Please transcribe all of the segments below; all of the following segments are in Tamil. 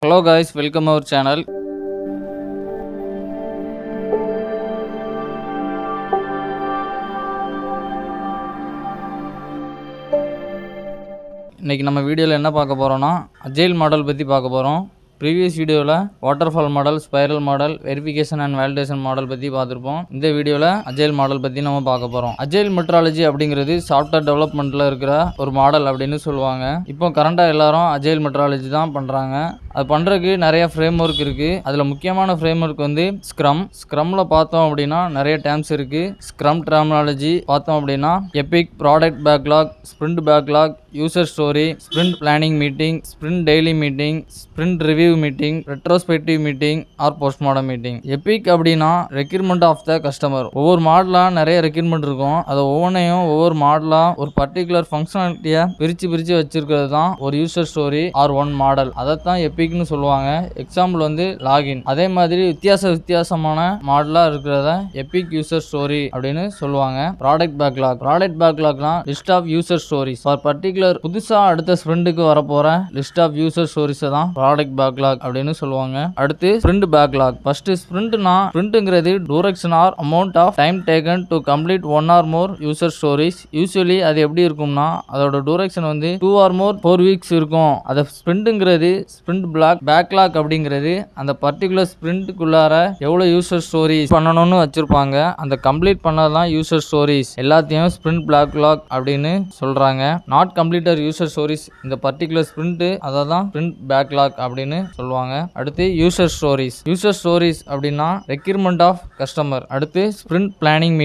Hello guys, welcome our channel. இன்னைக்கு நம்ம வீடியோவில் என்ன பார்க்க போகிறோம்னா அஜைல் மாடல் பற்றி பார்க்க போகிறோம். ப்ரீவியஸ் வீடியோவில் waterfall model, spiral model, verification and validation model பற்றி பார்த்துருப்போம். இந்த வீடியோவில் அஜைல் மாடல் பற்றி நம்ம பார்க்க போகிறோம். அஜைல் மெட்ராலஜி அப்படிங்கிறது சாஃப்ட்வேர் டெவலப்மெண்ட்டில் இருக்கிற ஒரு மாடல் அப்படின்னு சொல்லுவாங்க. இப்போ கரண்டாக எல்லாரும் அஜைல் மெட்ராலஜி தான் பண்ணுறாங்க. அது பண்ணுறதுக்கு நிறைய ஃப்ரேம் ஒர்க் இருக்குது. அதில் முக்கியமான ஃப்ரேம் ஒர்க் வந்து ஸ்க்ரம்மில் பார்த்தோம் அப்படின்னா நிறைய டேர்ம்ஸ் இருக்குது. ஸ்க்ரம் டெர்மினாலஜி பார்த்தோம் அப்படின்னா epic, product backlog, sprint backlog, user story, sprint planning meeting, sprint daily meeting, sprint review meeting, retrospective meeting or postmortem meeting. Epic அப்படின்னா ரெக்யூர்மெண்ட் ஆஃப் த கஸ்டமர். ஒவ்வொரு மாடலாக நிறைய ரெக்யூர்மெண்ட் இருக்கும். அதை ஒவ்வொன்றையும் ஒவ்வொரு மாடலாக ஒரு பர்டிகுலர் ஃபங்க்ஷனாலிட்டியை பிரித்து வச்சிருக்கிறது தான் ஒரு user story or one model. அதைத்தான் எபிக்னு சொல்லுவாங்க. எக்ஸாம்பிள் வந்து லாகின். அதே மாதிரி வித்தியாசமான மாடலாக இருக்கிறத எபிக் யூசர் ஸ்டோரி அப்படின்னு சொல்லுவாங்க. ப்ராடக்ட் பேக்லாக்னா list of user stories for particular புதுசாக அடுத்த ஸ்ப்ரிண்ட்டுக்கு வரப்போற லிஸ்ட் ஆஃப் யூசர் ஸ்டோரிஸை தான் ப்ராடக்ட் பேக்லாக் அப்படின்னு சொல்லுவாங்க. அடுத்து ஸ்ப்ரிண்ட் பேக்லாக். ஃபர்ஸ்ட் ஸ்ப்ரிண்ட்ங்கிறது duration or amount of time taken to complete one or more user stories. Usually அது எப்படி இருக்கும்னா அதோட டியூரேஷன் வந்து 2 or more 4 weeks இருக்கும். அதை ஸ்ப்ரிண்ட்ங்கிறது ஸ்ப்ரிண்ட் பேக்லாக் அப்படிங்கிறது அந்த பர்டிகுலர் ஸ்ப்ரிண்ட்டுக்குள்ளார எவ்வளோ யூசர் ஸ்டோரிஸ் பண்ணணும்னு வச்சிருப்பாங்க. அந்த கம்ப்ளீட் பண்ணதான் யூசர் ஸ்டோரிஸ் எல்லாத்தையும் ஸ்ப்ரிண்ட் பேக்லாக் அப்படின்னு சொல்றாங்க. நாட் கம்ப்ளீட்டர் யூசர் ஸ்டோரிஸ் இந்த பர்டிகுலர் ஸ்ப்ரிண்ட் அதை தான் ஸ்ப்ரிண்ட் பேக்லாக் அப்படின்னு சொல்லுவாங்க. அடுத்து யூசர் ஸ்டோரிஸ் அப்படின்னா ரெக்யூர்மெண்ட் ஆஃப் கஸ்டமர். அடுத்து ஸ்ப்ரிண்ட் பிளானிங்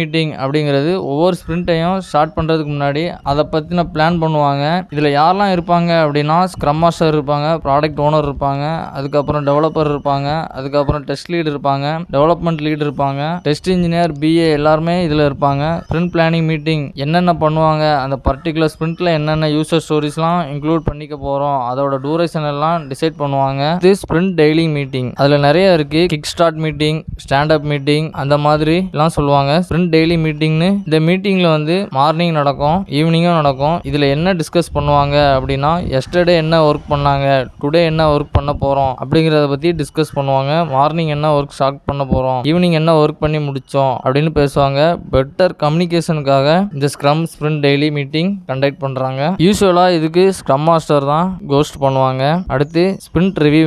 மீட்டிங் அப்படிங்கிறது ஒவ்வொரு ஸ்ப்ரிண்ட்டையும் ஸ்டார்ட் பண்றதுக்கு முன்னாடி அதை பத்தின பிளான் பண்ணுவாங்க. இதுல யாரெல்லாம் இருப்பாங்க அப்படின்னா ஸ்க்ரம் மாஸ்டர் இருப்பாங்க, ப்ராடக்ட் ஓனர் இருப்பாங்க, அதுக்கப்புறம் டெவலப்பர் இருப்பாங்க, அதுக்கப்புறம் டெஸ்ட் லீட் இருப்பாங்க, டெவலப்மெண்ட் லீட் இருப்பாங்க, டெஸ்ட் இன்ஜினியர், பிஏ எல்லாருமே இதுல இருப்பாங்க. ஸ்ப்ரிண்ட் பிளானிங் மீட்டிங் என்னென்ன பண்ணுவாங்க, அந்த பர்டிகுலர் ஸ்ப்ரிண்ட்ல என்னென்ன யூசர் ஸ்டோரிஸ்லாம் இன்க்ளூட் பண்ணிக்க போறோம், அதோட டியூரேஷன் எல்லாம் டிசைட் பண்ணுவாங்க. இது ஸ்ப்ரிண்ட் டெய்லி மீட்டிங். அதுல நிறைய இருக்கு. Kick start meeting, stand up meeting, அந்த மாதிரி எல்லாம் சொல்லுவாங்க. ஸ்ப்ரிண்ட் டெய்லி மீட்டிங்னு இந்த மீட்டிங்ல வந்து மார்னிங் நடக்கும், ஈவினிங்கும் நடக்கும். இதுல என்ன டிஸ்கஸ் பண்ணுவாங்க அப்படின்னா எஸ்டர்டே என்ன ஒர்க் பண்ணாங்க, டுடே என்ன ஒர்க் பண்ண போறோம் அப்படிங்கறத பத்தி டிஸ்கஸ் பண்ணுவாங்க. மார்னிங் என்ன ஒர்க் ஸ்டார்ட் பண்ண போறோம், ஈவினிங் என்ன ஒர்க் பண்ணி முடிச்சோம் அப்படின்னு பேசுவாங்க. பெட்டர் கம்யூனிகேஷனுக்காக இந்த ஸ்ப்ரிண்ட் டெய்லி மீட்டிங் கண்டக்ட் பண்றாங்க. யூசுவலா இதுக்கு ஸ்க்ரம் மாஸ்டர் தான் கோஸ்ட் பண்ணுவாங்க. அடுத்து ஸ்ப்ரிண்ட் ரிவ்யூ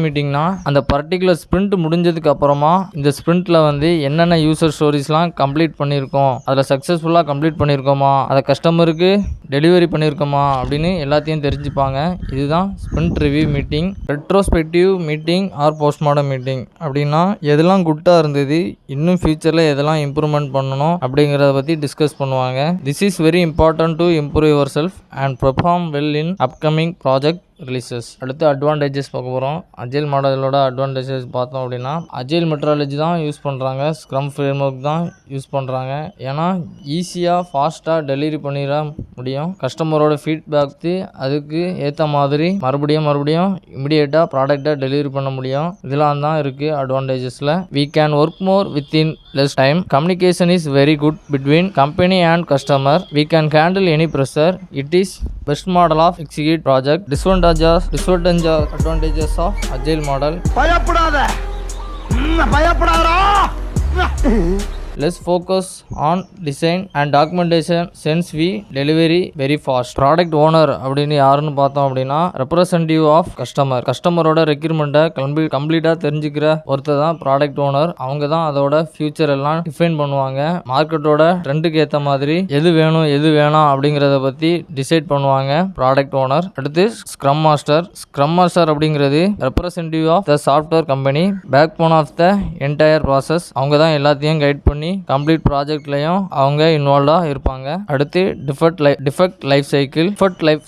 மீட்டிங்னா அந்த பர்டிகுலர் ஸ்ப்ரிண்ட் முடிஞ்சதுக்கு அப்புறமா இந்த ஸ்ப்ரிண்ட்ல வந்து என்னென்ன யூசர் ஸ்டோரிஸ்லாம் கம்ப்ளீட் பண்ணியிருக்கோம், அதில் சக்ஸஸ்ஃபுல்லாக கம்ப்ளீட் பண்ணியிருக்கோமா, அதை கஸ்டமருக்கு டெலிவரி பண்ணியிருக்கோமா அப்படின்னு எல்லாத்தையும் தெரிஞ்சுப்பாங்க. இதுதான் sprint review meeting. Retrospective meeting or postmortem meeting அப்படின்னா எதெல்லாம் குட்டாக இருந்தது, இன்னும் ஃபியூச்சரில் எதெல்லாம் இம்ப்ரூவ்மெண்ட் பண்ணணும் அப்படிங்கிறத பற்றி டிஸ்கஸ் பண்ணுவாங்க. This is very important to improve your self and perform well in upcoming project releases. அடுத்து அட்வான்டேஜஸ் பார்க்க போகிறோம். அஜைல் மாடலோட அட்வான்டேஜஸ் பார்த்தோம் அப்படின்னா அஜைல் மெட்ராலஜி தான் யூஸ் பண்ணுறாங்க, ஸ்க்ரம் ஃப்ரேம் ஒர்க் தான் யூஸ் பண்ணுறாங்க. ஏன்னா ஈஸியாக ஃபாஸ்ட்டாக டெலிவரி பண்ணிட முடியும். கஸ்டமரோட ஃபீட்பேக்கு அதுக்கு ஏற்ற மாதிரி மறுபடியும் இமிடியேட்டாக ப்ராடக்டை டெலிவரி பண்ண முடியும். இதெல்லாம் தான் இருக்குது அட்வான்டேஜஸில். we can work more within less time. Communication is very good between company and customer. We can handle any pressure. It is best model of execute project. Advantages of agile model. பயப்படாதடா. Less focus on design and documentation since we delivery very fast. Product owner அப்படின்னு யாருன்னு பார்த்தோம் அப்படின்னா ரெப்ரசன்டேட்டிவ் ஆஃப் கஸ்டமரோட ரெக்யூர்மெண்ட்டை கம்ப்ளீட்டாக தெரிஞ்சுக்கிற ஒருத்தர் தான் ப்ராடக்ட் ஓனர். அவங்க தான் அதோட ஃபியூச்சர் எல்லாம் டிஃபைன் பண்ணுவாங்க. மார்க்கெட்டோட ட்ரெண்டுக்கு ஏற்ற மாதிரி எது வேணாம் அப்படிங்கிறத பற்றி டிசைட் பண்ணுவாங்க ப்ராடக்ட் ஓனர். அடுத்து ஸ்க்ரம் மாஸ்டர் அப்படிங்கிறது representative of the software company, backbone of the entire process. அவங்க தான் எல்லாத்தையும் கைட் பண்ணி கம்ப்ளீட் ப்ராஜெக்ட்லயும் அவங்க இன்வால்வா இருப்பாங்க. அடுத்து டிஃபெக்ட் லைஃப்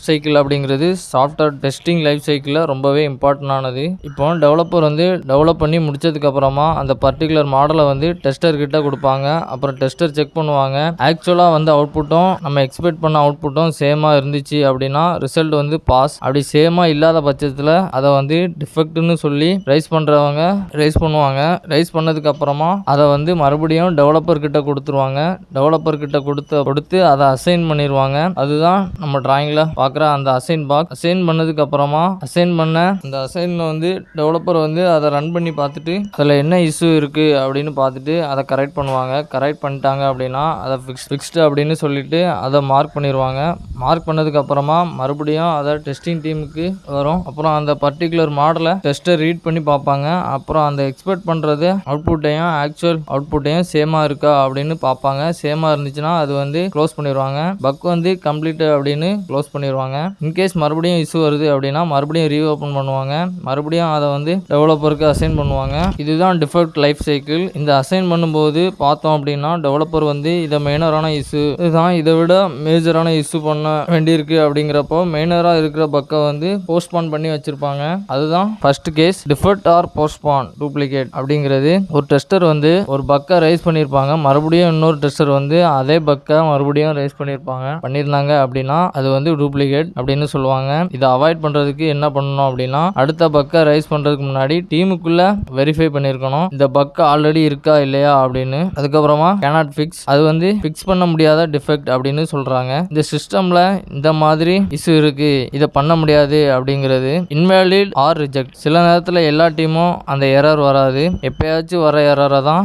சைக்கிள் அப்படிங்கிறது சாஃப்ட்வேர் டெஸ்டிங் லைஃப் சைக்கிள் ரொம்பவே இம்பார்ட்டன்ட் ஆனது. இப்போ டெவலப்பர் வந்து டெவலப் பண்ணி முடிச்சதுக்கு அப்புறமா அந்த பர்டிகுலர் மாடலை வந்து டெஸ்டர் கிட்ட கொடுப்பாங்க. அப்புறம் டெஸ்டர் செக் பண்ணுவாங்க. ஆக்சுவலா வந்து அவுட்புட்டும் நம்ம எக்ஸ்பெக்ட் பண்ண அவுட்புட்டும் சேமா இருந்துச்சு அப்படின்னா ரிசல்ட் வந்து பாஸ். அப்படி சேமா இல்லாத பட்சத்தில் அதை வந்து டிஃபெக்ட்னு சொல்லி ரைஸ் பண்ணுவாங்க. ரைஸ் பண்ணதுக்கு அப்புறமா அதை வந்து மறுபடியும் டெவலப்பர் கிட்ட கொடுத்துருவாங்க. டெவலப்பர் கிட்ட கொடுத்து அதை அசைன் பண்ணிடுவாங்க. அதுதான் நம்ம டிராயிங்கில் பார்க்குற அந்த அசைன் பாக்ஸ். அசைன் பண்ணதுக்கு அப்புறமா அசைன் பண்ண அந்த அசைனில் வந்து டெவலப்பர் வந்து அதை ரன் பண்ணி பார்த்துட்டு அதில் என்ன இஷ்யூ இருக்குது அப்படின்னு பார்த்துட்டு அதை கரெக்ட் பண்ணுவாங்க. கரெக்ட் பண்ணிட்டாங்க அப்படின்னா அதை ஃபிக்ஸ்டு அப்படின்னு சொல்லிட்டு அதை மார்க் பண்ணிடுவாங்க. மார்க் பண்ணதுக்கு அப்புறமா மறுபடியும் அதை டெஸ்டிங் டீமுக்கு வரும். அப்புறம் அந்த பர்டிகுலர் மாடலை டெஸ்ட்டை ரீட் பண்ணி பார்ப்பாங்க. அப்புறம் அந்த எக்ஸ்பெக்ட் பண்ணுறது அவுட்புட்டையும் ஆக்சுவல் அவுட்புட்டையும் சேமாக இருக்கா அப்படின்னு பார்ப்பாங்க. சேமாக இருந்துச்சுன்னா அது வந்து க்ளோஸ் பண்ணிடுவாங்க. பக் வந்து கம்ப்ளீட் அப்படின்னு க்ளோஸ் பண்ணிடுவாங்க. இன்கேஸ் மறுபடியும் இஷ்யூ வருது அப்படின்னா மறுபடியும் ரீஓப்பன் பண்ணுவாங்க. மறுபடியும் அதை வந்து டெவலப்பருக்கு அசைன் பண்ணுவாங்க. இதுதான் டிஃபெக்ட் லைஃப் சைக்கிள். இந்த அசைன் பண்ணும்போது பார்த்தோம் அப்படின்னா டெவலப்பர் வந்து இதை மெயினரான இஷ்யூ இதுதான், இதை விட மேஜரான இஷ்யூ பண்ண வேண்டியிருக்கு அப்படிங்கிறப்போ மெயினராக இருக்கிற பக்கை வந்து போஸ்ட்பான் பண்ணி வச்சிருப்பாங்க. அதுதான் first case defect or postpone duplicate அப்படிங்கிறது. ஒரு டெஸ்டர் வந்து ஒரு பக்கை ரைஸ் பண்ணியிருப்பாங்க. மறுபடியும் இன்னொரு டெஸ்டர் வந்து அதே பக்கை மறுபடியும் ரைஸ் பண்ணியிருந்தாங்க அப்படின்னா அது வந்து டூப்ளிகேட் அப்படின்னு சொல்லுவாங்க. இதை அவாய்ட் பண்றதுக்கு என்ன பண்ணணும் அப்படின்னா அடுத்த பக்கை ரைஸ் பண்றதுக்கு முன்னாடி டீமுக்குள்ள வெரிஃபை பண்ணியிருக்கணும் இந்த பக் ஆல்ரெடி இருக்கா இல்லையா அப்படின்னு. அதுக்கப்புறமா கேனாட் ஃபிக்ஸ், அது வந்து ஃபிக்ஸ் பண்ண முடியாத டிஃபெக்ட் அப்படின்னு சொல்றாங்க. இந்த சிஸ்டம்ல இந்த மாதிரி இஷ்யூ இருக்கு, இதை பண்ண முடியாது அப்படிங்கிறது இன்வேலிட் ஆர் ரிஜெக்ட். சில நேரத்தில் எல்லா டீமும் அந்த எரர் வராது. எப்பயாச்சும் வர எரரை தான்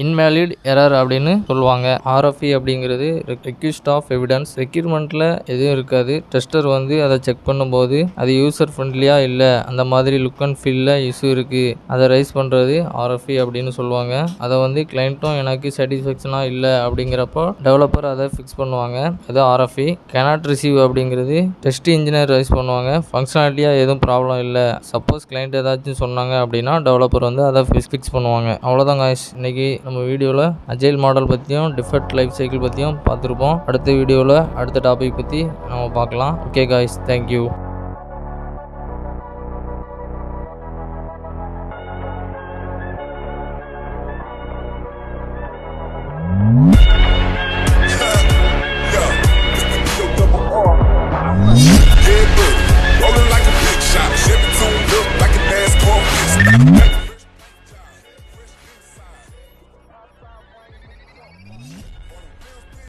இன்வேலிட் எரர் அப்படின்னு சொல்லுவாங்க. RFE அப்படிங்கிறது ரெக்வெஸ்ட் ஆஃப் எவிடன்ஸ். ரெக்யூர்மெண்ட்ல எதுவும் இருக்காது. டெஸ்டர் வந்து அதை செக் பண்ணும்போது அது யூசர் ஃப்ரெண்ட்லியா இல்லை, அந்த மாதிரி லுக் அண்ட் ஃபீல்ல இஷ்யூ இருக்கு, அதை ரைஸ் பண்றது RFE அப்படின்னு சொல்லுவாங்க. அதை வந்து கிளைண்ட்டும் எனக்கு சாட்டிஸ்ஃபேக்ஷனா இல்லை அப்படிங்கிறப்போ டெவலப்பர் அதை ஃபிக்ஸ் பண்ணுவாங்க. அது RFE. கேனாட் ரிசீவ் அப்படிங்கிறது டெஸ்ட் இன்ஜினியர் ரைஸ் பண்ணுவாங்க. ஃபங்க்ஷனாலிட்டியா எதுவும் ப்ராப்ளம் இல்லை, சப்போஸ் கிளைண்ட் ஏதாச்சும் சொன்னாங்க அப்படின்னா டெவலப்பர் வந்து அதை ஃபிக்ஸ் பண்ணுவாங்க. அவ்வளோதான் காய்ஸ். இன்னைக்கு நம்ம வீடியோவில் அஜைல் மாடல் பற்றியும் டிஃபெக்ட் லைஃப் சைக்கிள் பற்றியும் பார்த்துருப்போம். அடுத்த வீடியோவில் அடுத்த டாபிக் பற்றி நம்ம பார்க்கலாம். Okay guys, thank you.